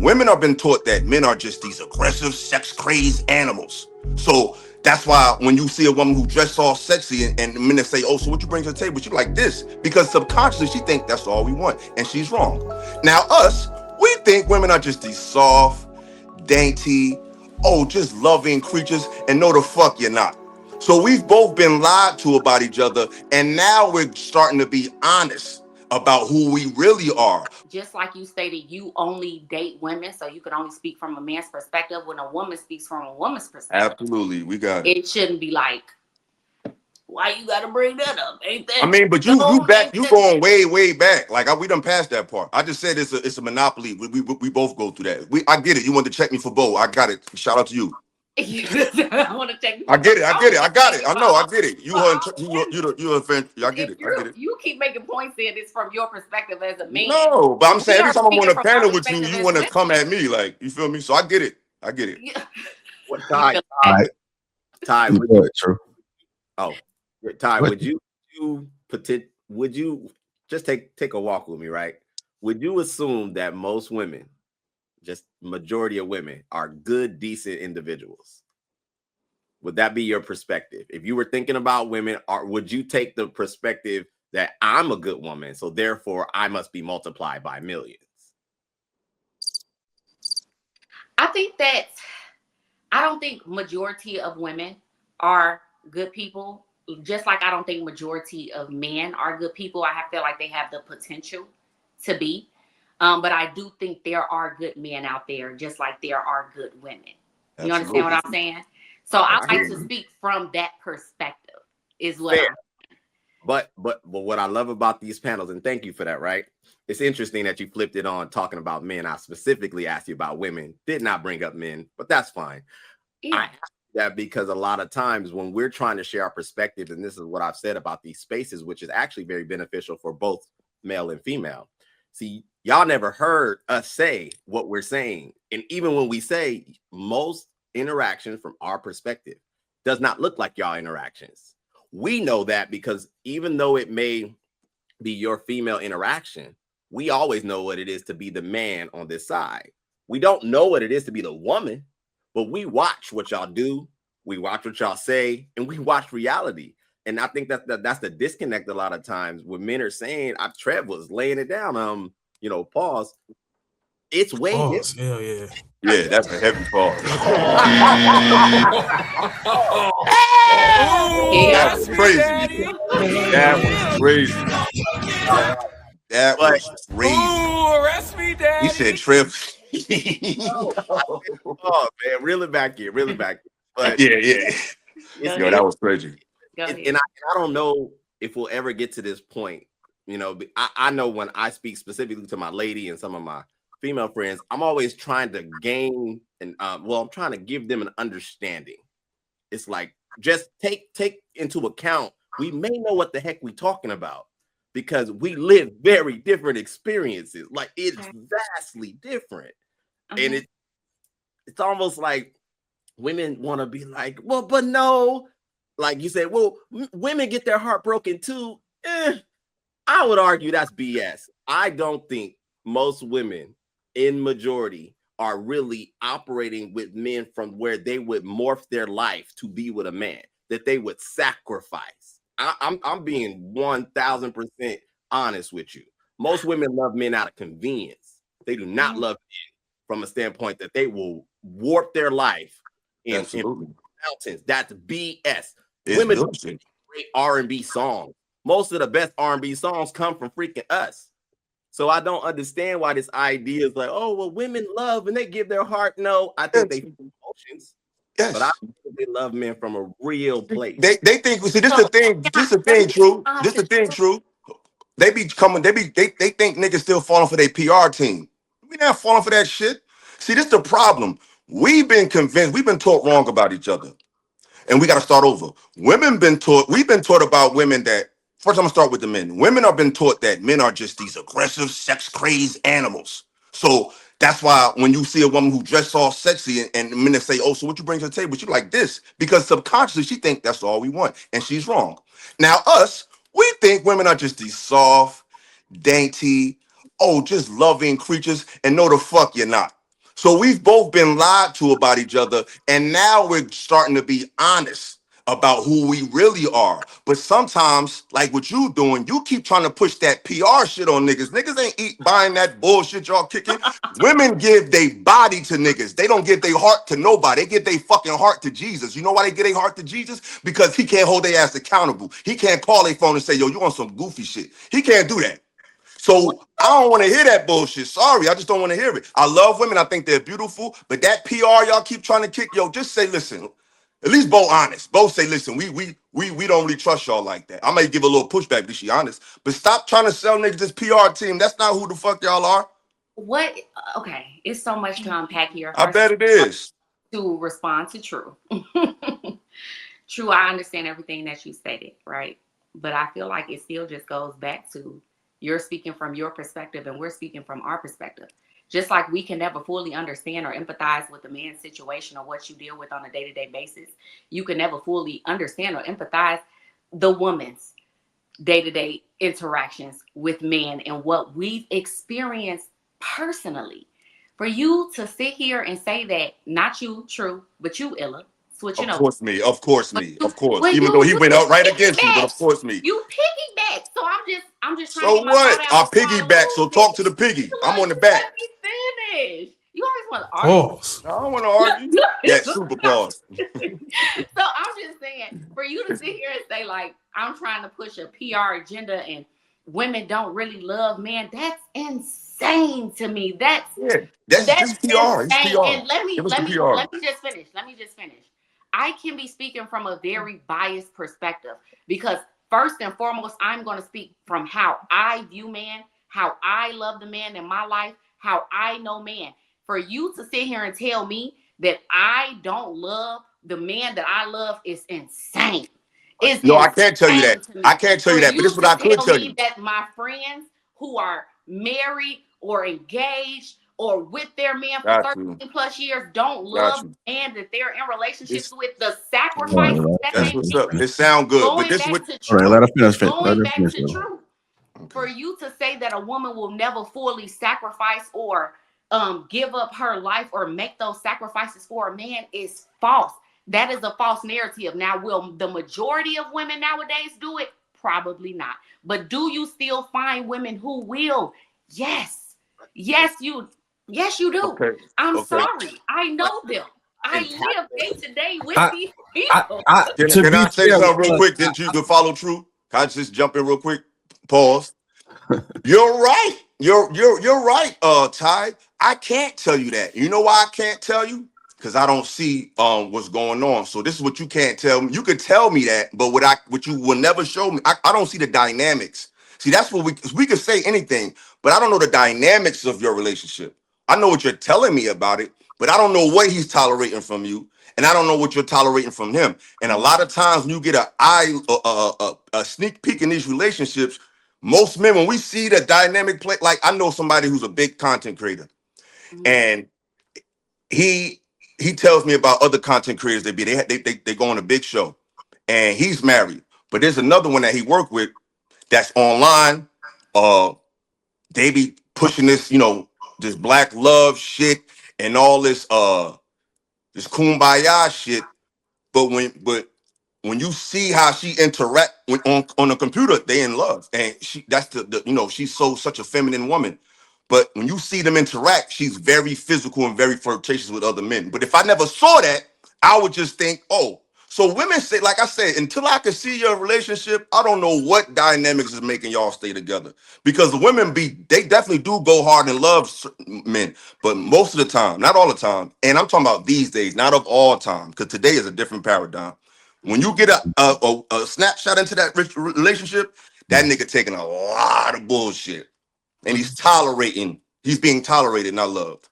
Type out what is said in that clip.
women have been taught that men are just these aggressive, sex-crazed animals. So that's why when you see a woman who dressed all sexy and the men say, oh, so what you bring to the table? She like this. Because subconsciously she think that's all we want. And she's wrong. Now us, we think women are just these soft, dainty, oh, just loving creatures. And no, the fuck you're not. So we've both been lied to about each other. And now we're starting to be honest about who we really are. Just like you stated, you only date women, so you can only speak from a man's perspective. When a woman speaks from a woman's perspective, absolutely, we got it. It shouldn't be like, why you gotta bring that up? Ain't that? I mean, but you going way back. Like we done passed that part. I just said it's a monopoly. We both go through that. I get it. You want to check me for Bo? I got it. Shout out to you. I want to check. I get it. I got it. I know. I get it. You a fan. I get it. You keep making points saying it's from your perspective as a man. No, but I'm saying every time I'm on a panel with you, you want to come at me, like, you feel me? So I get it. Yeah. What Ty? Ty, true. Oh, Ty, would you just take a walk with me, right? Would you assume that most women, just majority of women, are good, decent individuals? Would that be your perspective? If you were thinking about women, would you take the perspective that I'm a good woman, so therefore I must be multiplied by millions? I don't think majority of women are good people. Just like I don't think majority of men are good people. I feel like they have the potential to be. But I do think there are good men out there, just like there are good women. You Absolutely. understand what I'm saying? So I like to speak from that perspective is what I'm saying. But what I love about these panels, and thank you for that, right? It's interesting that you flipped it on talking about men. I specifically asked you about women, did not bring up men, but that's fine. Yeah. I asked that because a lot of times when we're trying to share our perspectives, and this is what I've said about these spaces, which is actually very beneficial for both male and female. See, y'all never heard us say what we're saying. And even when we say most interactions from our perspective does not look like y'all interactions. We know that because even though it may be your female interaction, we always know what it is to be the man on this side. We don't know what it is to be the woman, but we watch what y'all do, we watch what y'all say, and we watch reality. And I think that's the disconnect a lot of times when men are saying, Trev was laying it down, pause. It's way pause. Yeah. Yeah, that's a heavy pause. That was crazy. That was crazy. That was crazy. Ooh, arrest me, Daddy. He said, Trev. Oh man, reel it back here. But yeah. Yo, that was crazy. And I don't know if we'll ever get to this point. I know when I speak specifically to my lady and some of my female friends, I'm always trying to gain and I'm trying to give them an understanding. It's like, just take into account, we may know what the heck we're talking about because we live very different experiences. Like, it's vastly different. And it's almost like women want to be like, well, but no, like you said, well, women get their heart broken too. I would argue that's BS. I don't think most women in majority are really operating with men from where they would morph their life to be with a man, that they would sacrifice. I'm being 1000% honest with you. Most women love men out of convenience. They do not love men from a standpoint that they will warp their life in mountains. That's BS. Women do great R&B songs. Most of the best R&B songs come from freaking us. So I don't understand why this idea is like, oh, well, women love and they give their heart. No, I think they feel emotions. Yes. But I think they love men from a real place. They think, see, this is the thing. This is the thing, True. This is the thing, True. They think niggas still falling for their PR team. We not falling for that shit. See, this is the problem. We've been convinced, we've been taught wrong about each other. And we got to start over. We've been taught about women that, first I'm gonna start with the men. Women have been taught that men are just these aggressive, sex-crazed animals. So that's why when you see a woman who dressed all sexy and men say, oh, so what you bring to the table? She like this. Because subconsciously she think that's all we want. And she's wrong. Now us, we think women are just these soft, dainty, oh, just loving creatures. And no, the fuck you're not. So we've both been lied to about each other, and now we're starting to be honest about who we really are. But sometimes, like what you doing, you keep trying to push that PR shit on niggas. Niggas ain't buying that bullshit y'all kicking. Women give their body to niggas. They don't give their heart to nobody. They give their fucking heart to Jesus. You know why they give their heart to Jesus? Because he can't hold their ass accountable. He can't call their phone and say, yo, you on some goofy shit. He can't do that. So I don't want to hear that bullshit. Sorry, I just don't want to hear it. I love women. I think they're beautiful. But that PR y'all keep trying to kick, yo, just say, listen. At least both honest. Both say, listen, we don't really trust y'all like that. I might give a little pushback because she honest. But stop trying to sell niggas this PR team. That's not who the fuck y'all are. What? Okay, it's so much to unpack here. I bet it is. To respond to True. True, I understand everything that you stated, right? But I feel like it still just goes back to you're speaking from your perspective and we're speaking from our perspective. Just like we can never fully understand or empathize with the man's situation or what you deal with on a day-to-day basis, you can never fully understand or empathize the woman's day-to-day interactions with men and what we've experienced personally. For you to sit here and say that, not you, True, but you, Illa, switching Of over. course me. Of course me. Of course. Well, Even though he went out right against me, but of course me. You piggyback. So I'm just trying to So get my thought what? out I before I piggyback. So lose talk it. to the piggy. Look, I'm on the just back. let me finish. You always want to argue. Pause. I don't want to argue. That super pause. So I'm just saying, for you to sit here and say, like, I'm trying to push a PR agenda and women don't really love men, that's insane to me. That's Just PR. It's insane. PR. And let me Give us the PR. just finish. Let me just finish. I can be speaking from a very biased perspective because first and foremost, I'm going to speak from how I view man, how I love the man in my life, how I know man. For you to sit here and tell me that I don't love the man that I love is insane. No, I can't tell you that. I can't tell you that. But this is what I could tell you. That my friends who are married or engaged or with their man for 13 plus years don't love the man that they're in relationships with, the sacrifice that's what's up. It sounds good. Going but this back what, to truth. Let us finish. Going back to truth. For you to say that a woman will never fully sacrifice or give up her life or make those sacrifices for a man is false. That is a false narrative. Now, will the majority of women nowadays do it? Probably not. But do you still find women who will? Yes. Yes, you do. Okay. I'm sorry. I know them. I live day to day with these people. Can I say something real quick? Then you can follow True. Can I just jump in real quick? Pause. You're right. You're right, Ty. I can't tell you that. You know why I can't tell you? Because I don't see what's going on. So this is what you can't tell me. You could tell me that, but what you will never show me, I don't see the dynamics. See, that's what we could say anything, but I don't know the dynamics of your relationship. I know what you're telling me about it, but I don't know what he's tolerating from you, and I don't know what you're tolerating from him. And a lot of times when you get a sneak peek in these relationships, most men, when we see the dynamic play, like I know somebody who's a big content creator, and he tells me about other content creators they go on a big show, and he's married, but there's another one that he worked with that's online. They be pushing this, this black love shit and all this this kumbaya shit. But when you see how she interact on the computer, they in love, and that's the she's such a feminine woman. But when you see them interact, she's very physical and very flirtatious with other men. But if I never saw that, I would just think, oh. So women say, like I said, until I can see your relationship, I don't know what dynamics is making y'all stay together. Because the women they definitely do go hard and love men, but most of the time, not all the time. And I'm talking about these days, not of all time, because today is a different paradigm. When you get a snapshot into that relationship, that nigga taking a lot of bullshit, and he's being tolerated, not loved.